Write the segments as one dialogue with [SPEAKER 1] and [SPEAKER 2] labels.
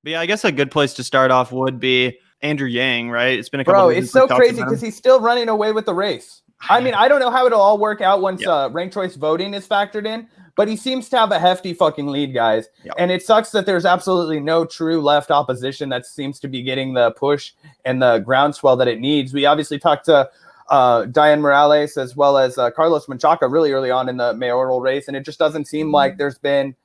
[SPEAKER 1] But yeah, I guess a good place to start off would be Andrew Yang, right? It's been a couple
[SPEAKER 2] Bro,
[SPEAKER 1] of
[SPEAKER 2] it's so crazy because he's still running away with the race. I mean, I don't know how it'll all work out once ranked choice voting is factored in, but he seems to have a hefty fucking lead, guys. Yep. And it sucks that there's absolutely no true left opposition that seems to be getting the push and the groundswell that it needs. We obviously talked to Diane Morales as well as Carlos Menchaca really early on in the mayoral race, and it just doesn't seem like there's been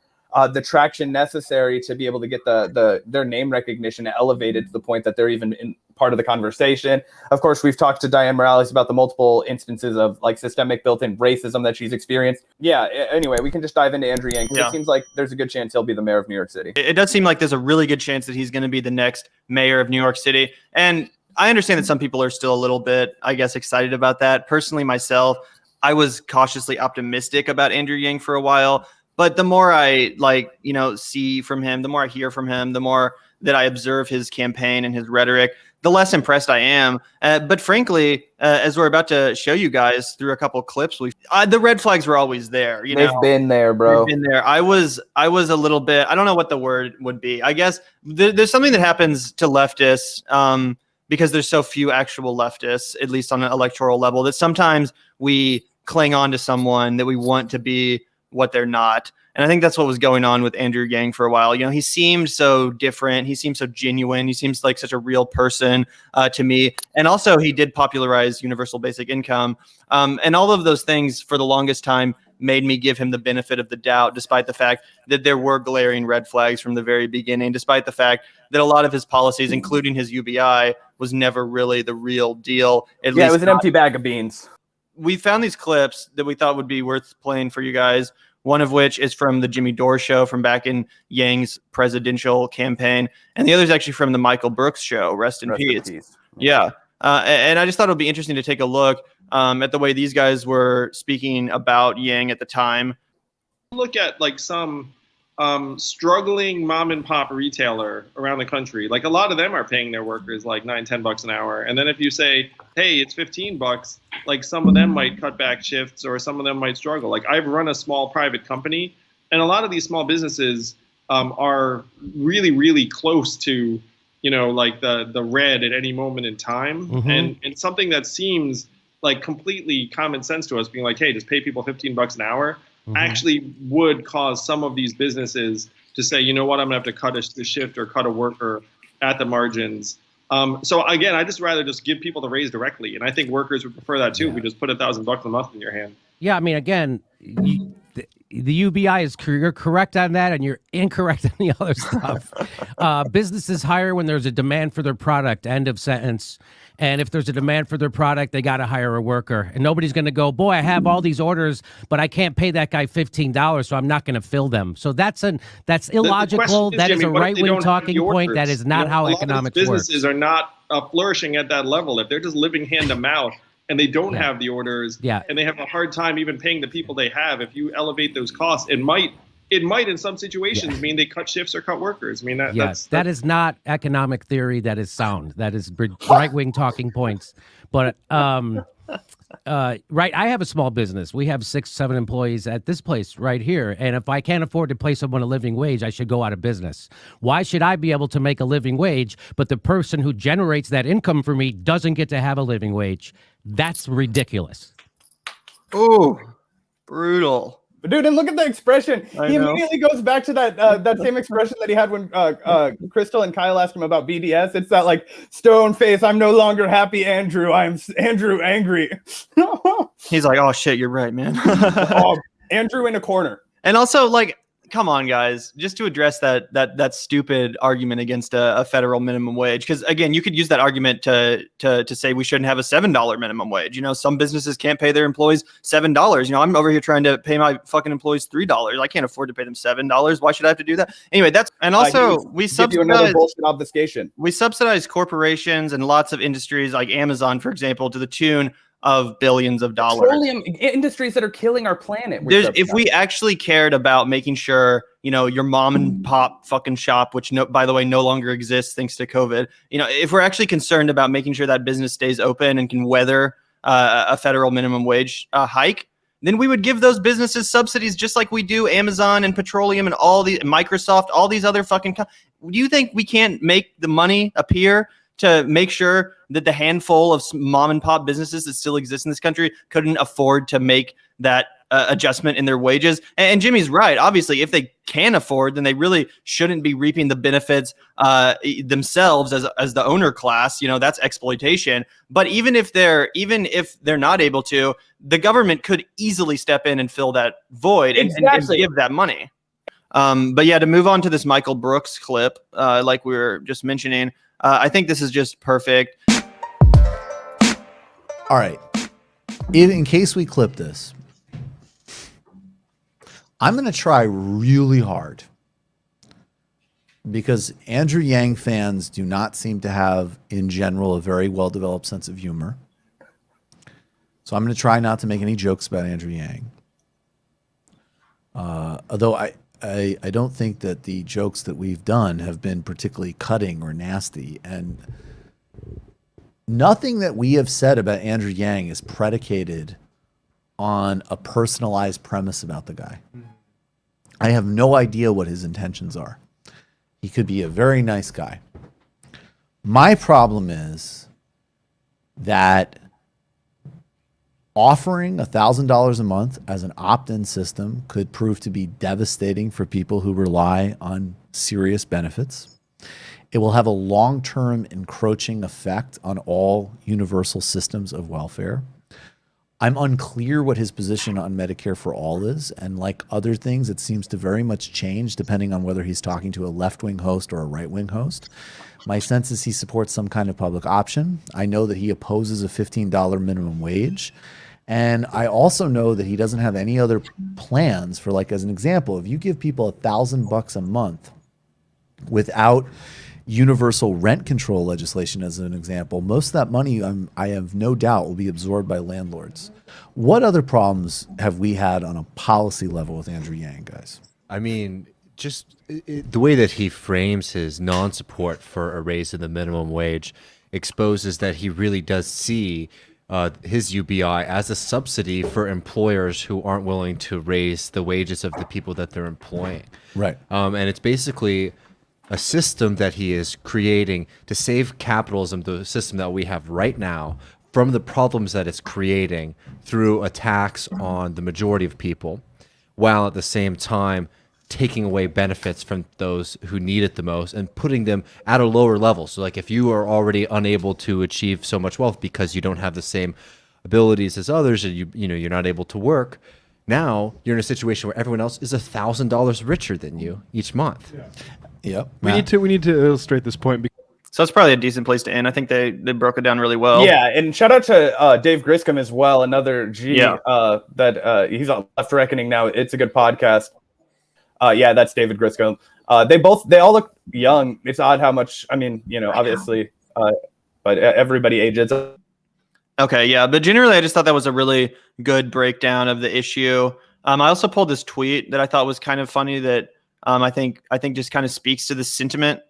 [SPEAKER 2] the traction necessary to be able to get their name recognition elevated to the point that they're even in part of the conversation. Of course, we've talked to Diane Morales about the multiple instances of like systemic built-in racism that she's experienced. Yeah, anyway, we can just dive into Andrew Yang. It seems like there's a good chance he'll be the mayor of New York City.
[SPEAKER 1] It does seem like there's a really good chance that he's going to be the next mayor of New York City. And I understand that some people are still a little bit, I guess, excited about that. Personally, myself, I was cautiously optimistic about Andrew Yang for a while. But the more I see from him, the more I hear from him, the more that I observe his campaign and his rhetoric, the less impressed I am. But frankly, as we're about to show you guys through a couple of clips, the red flags were always there.
[SPEAKER 2] They've been there, bro.
[SPEAKER 1] They've been there. I was a little bit, I don't know what the word would be. I guess there's something that happens to leftists because there's so few actual leftists, at least on an electoral level, that sometimes we cling on to someone that we want to be what they're not. And I think that's what was going on with Andrew Yang for a while. He seemed so different. He seemed so genuine. He seems like such a real person to me. And also he did popularize universal basic income. And all of those things for the longest time made me give him the benefit of the doubt, despite the fact that there were glaring red flags from the very beginning, despite the fact that a lot of his policies, including his UBI, was never really the real deal.
[SPEAKER 2] It was an empty bag of beans.
[SPEAKER 1] We found these clips that we thought would be worth playing for you guys. One of which is from the Jimmy Dore show from back in Yang's presidential campaign. And the other is actually from the Michael Brooks show. Rest in peace. Yeah. And I just thought it would be interesting to take a look at the way these guys were speaking about Yang at the time.
[SPEAKER 3] Look at like some struggling mom and pop retailer around the country. Like a lot of them are paying their workers like $9-10 an hour. And then if you say, hey, it's $15, like some of them might cut back shifts or some of them might struggle. Like I've run a small private company and a lot of these small businesses are really, really close to, like the red at any moment in time. Mm-hmm. And something that seems like completely common sense to us being like, hey, just pay people $15 an hour. Mm-hmm. Actually would cause some of these businesses to say, you know what, I'm gonna have to cut a shift or cut a worker at the margins. So again, I just rather just give people the raise directly, and I think workers would prefer that too. If we just put $1,000 a month in your hand.
[SPEAKER 4] Yeah, I mean, again, the UBI is you're correct on that, and you're incorrect on the other stuff. Businesses hire when there's a demand for their product. End of sentence. And if there's a demand for their product, they got to hire a worker. And nobody's going to go, boy, I have all these orders, but I can't pay that guy $15, so I'm not going to fill them. So that's illogical. That is a right-wing talking point. That is not how economics works.
[SPEAKER 3] Businesses are not flourishing at that level. If they're just living hand to mouth and they don't have the orders and they have a hard time even paying the people they have, if you elevate those costs, it might in some situations mean they cut shifts or cut workers. I mean, that
[SPEAKER 4] is not economic theory. That is sound. That is right-wing talking points. But right, I have a small business. We have 6-7 employees at this place right here. And if I can't afford to pay someone a living wage, I should go out of business. Why should I be able to make a living wage, but the person who generates that income for me doesn't get to have a living wage? That's ridiculous.
[SPEAKER 1] Oh, brutal.
[SPEAKER 2] Dude, and look at the expression. He immediately goes back to that same expression that he had when Crystal and Kyle asked him about BDS. It's that like stone face. I'm no longer happy, Andrew. I'm Andrew angry.
[SPEAKER 1] He's like, oh shit, you're right, man.
[SPEAKER 2] Andrew in a corner.
[SPEAKER 1] And also, like, come on, guys, just to address that stupid argument against a federal minimum wage. Because again, you could use that argument to say we shouldn't have a $7 minimum wage. Some businesses can't pay their employees $7. I'm over here trying to pay my fucking employees $3. I can't afford to pay them $7. Why should I have to do that? Anyway, and also we subsidize
[SPEAKER 2] bullshit obfuscation.
[SPEAKER 1] We subsidize corporations and lots of industries like Amazon, for example, to the tune of billions of dollars.
[SPEAKER 2] Petroleum industries that are killing our planet.
[SPEAKER 1] If we actually cared about making sure, your mom and pop fucking shop, which by the way, no longer exists thanks to COVID, if we're actually concerned about making sure that business stays open and can weather a federal minimum wage hike, then we would give those businesses subsidies just like we do Amazon and petroleum and all the Microsoft, all these other fucking. Do you think we can't make the money appear to make sure that the handful of mom and pop businesses that still exist in this country couldn't afford to make that adjustment in their wages? And Jimmy's right. Obviously, if they can afford, then they really shouldn't be reaping the benefits themselves as the owner class. You know, that's exploitation. But even if they're not able to, the government could easily step in and fill that void and give that money. But yeah, to move on to this Michael Brooks clip, like we were just mentioning, I think this is just perfect.
[SPEAKER 5] All right. In case we clip this, I'm going to try really hard because Andrew Yang fans do not seem to have, in general, a very well-developed sense of humor. So I'm going to try not to make any jokes about Andrew Yang. Although I don't think that the jokes that we've done have been particularly cutting or nasty. And nothing that we have said about Andrew Yang is predicated on a personalized premise about the guy. I have no idea what his intentions are. He could be a very nice guy. My problem is that offering $1,000 a month as an opt-in system could prove to be devastating for people who rely on serious benefits. It will have a long-term encroaching effect on all universal systems of welfare. I'm unclear what his position on Medicare for All is, and like other things, it seems to very much change depending on whether he's talking to a left-wing host or a right-wing host. My sense is he supports some kind of public option. I know that he opposes a $15 minimum wage. And I also know that he doesn't have any other plans for, like, as an example, if you give people $1,000 a month without universal rent control legislation, as an example, most of that money, I have no doubt, will be absorbed by landlords. What other problems have we had on a policy level with Andrew Yang, guys?
[SPEAKER 6] I mean, just the way that he frames his non-support for a raise in the minimum wage exposes that he really does see his UBI as a subsidy for employers who aren't willing to raise the wages of the people that they're employing.
[SPEAKER 5] Right.
[SPEAKER 6] And it's basically a system that he is creating to save capitalism, the system that we have right now, from the problems that it's creating through a tax on the majority of people, while at the same time taking away benefits from those who need it the most and putting them at a lower level. So like if you are already unable to achieve so much wealth because you don't have the same abilities as others, and you're not able to work, now you're in a situation where everyone else is $1,000 richer than you each month.
[SPEAKER 5] Yeah. Yep.
[SPEAKER 7] We need to illustrate this point.
[SPEAKER 1] So that's probably a decent place to end. I think they broke it down really well.
[SPEAKER 2] Yeah, and shout out to Dave Griscom as well, another G that he's on Left Reckoning now. It's a good podcast. Yeah, that's David Griscom. They all look young. It's odd how much, obviously, but everybody ages.
[SPEAKER 1] Okay, yeah, but generally, I just thought that was a really good breakdown of the issue. I also pulled this tweet that I thought was kind of funny that I think just kind of speaks to the sentiment.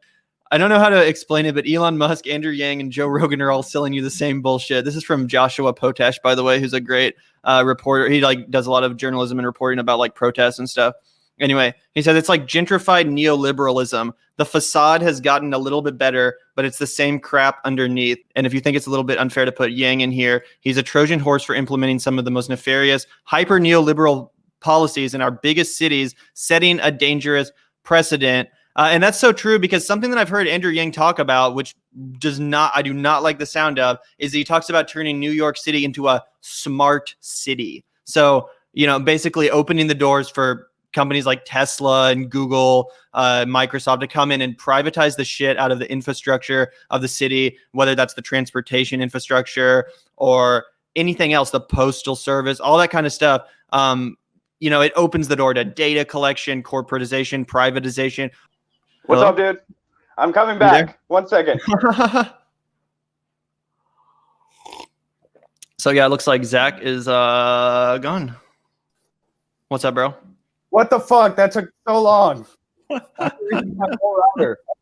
[SPEAKER 1] I don't know how to explain it, but Elon Musk, Andrew Yang, and Joe Rogan are all selling you the same bullshit. This is from Joshua Potash, by the way, who's a great reporter. He does a lot of journalism and reporting about protests and stuff. Anyway, he said it's like gentrified neoliberalism. The facade has gotten a little bit better, but it's the same crap underneath. And if you think it's a little bit unfair to put Yang in here, he's a Trojan horse for implementing some of the most nefarious, hyper neoliberal policies in our biggest cities, setting a dangerous precedent. And that's so true, because something that I've heard Andrew Yang talk about, which I do not like the sound of, is he talks about turning New York City into a smart city. So, basically opening the doors for companies like Tesla and Google, Microsoft to come in and privatize the shit out of the infrastructure of the city, whether that's the transportation infrastructure or anything else, the postal service, all that kind of stuff. It opens the door to data collection, corporatization, privatization.
[SPEAKER 2] What's up, dude? I'm coming back. 1 second.
[SPEAKER 1] So yeah, it looks like Zach is gone. What's up, bro?
[SPEAKER 2] What the fuck? That took so long.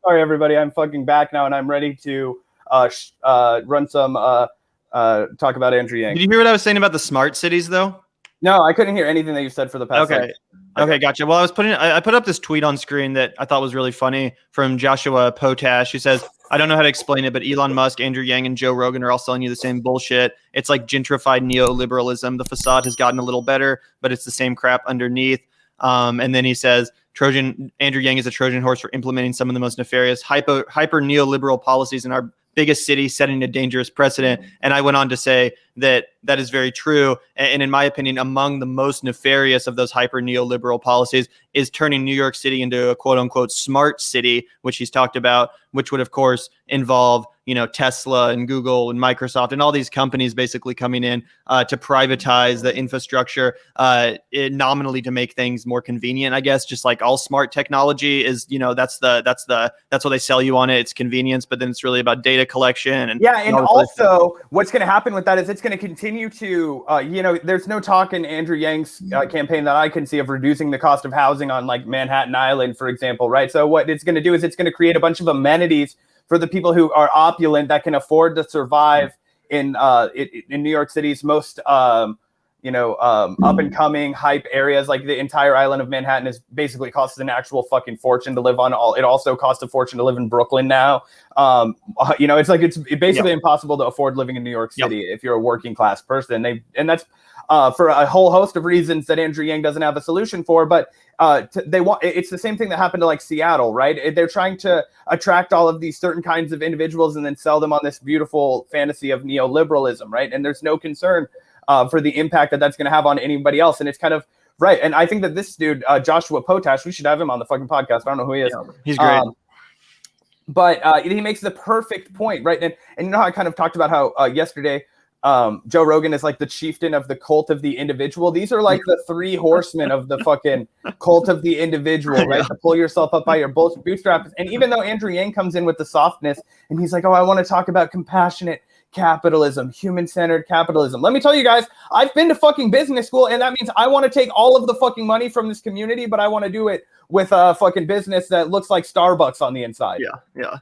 [SPEAKER 2] Sorry, everybody. I'm fucking back now, and I'm ready to run some talk about Andrew Yang.
[SPEAKER 1] Did you hear what I was saying about the smart cities, though?
[SPEAKER 2] No, I couldn't hear anything that you said for the past.
[SPEAKER 1] Okay. Okay, gotcha. Well, I put up this tweet on screen that I thought was really funny from Joshua Potash. He says, I don't know how to explain it, but Elon Musk, Andrew Yang, and Joe Rogan are all selling you the same bullshit. It's like gentrified neoliberalism. The facade has gotten a little better, but it's the same crap underneath. And then he says, Andrew Yang is a Trojan horse for implementing some of the most nefarious hyper neoliberal policies in our biggest city, setting a dangerous precedent. And I went on to say that is very true. And in my opinion, among the most nefarious of those hyper neoliberal policies is turning New York City into a quote unquote smart city, which he's talked about, which would of course involve, Tesla and Google and Microsoft and all these companies basically coming in to privatize the infrastructure nominally to make things more convenient, I guess, just like all smart technology is, that's what they sell you on it. It's convenience, but then it's really about data collection. And
[SPEAKER 2] also what's going to happen with that is it's going to continue to, there's no talk in Andrew Yang's campaign that I can see of reducing the cost of housing on like Manhattan Island, for example, right? So what it's going to do is it's going to create a bunch of amenities for the people who are opulent that can afford to survive in New York City's most up and coming hype areas. Like the entire island of Manhattan is basically costs an actual fucking fortune to live on. It also costs a fortune to live in Brooklyn now. It's basically impossible to afford living in New York City if you're a working class person. And that's for a whole host of reasons that Andrew Yang doesn't have a solution for, but it's the same thing that happened to like Seattle, right? They're trying to attract all of these certain kinds of individuals and then sell them on this beautiful fantasy of neoliberalism, right? And there's no concern for the impact that that's going to have on anybody else. And it's kind of right. And I think that this dude, Joshua Potash, we should have him on the fucking podcast. I don't know who he is.
[SPEAKER 1] Yeah, he's great.
[SPEAKER 2] But he makes the perfect point, right? And you know how I kind of talked about how yesterday Joe Rogan is like the chieftain of the cult of the individual. These are like the three horsemen of the fucking cult of the individual, right? To pull yourself up by your bootstraps. And even though Andrew Yang comes in with the softness and he's like, oh, I want to talk about compassionate capitalism, human-centered capitalism. Let me tell you guys, I've been to fucking business school, and that means I want to take all of the fucking money from this community, but I want to do it with a fucking business that looks like Starbucks on the inside.
[SPEAKER 1] Yeah.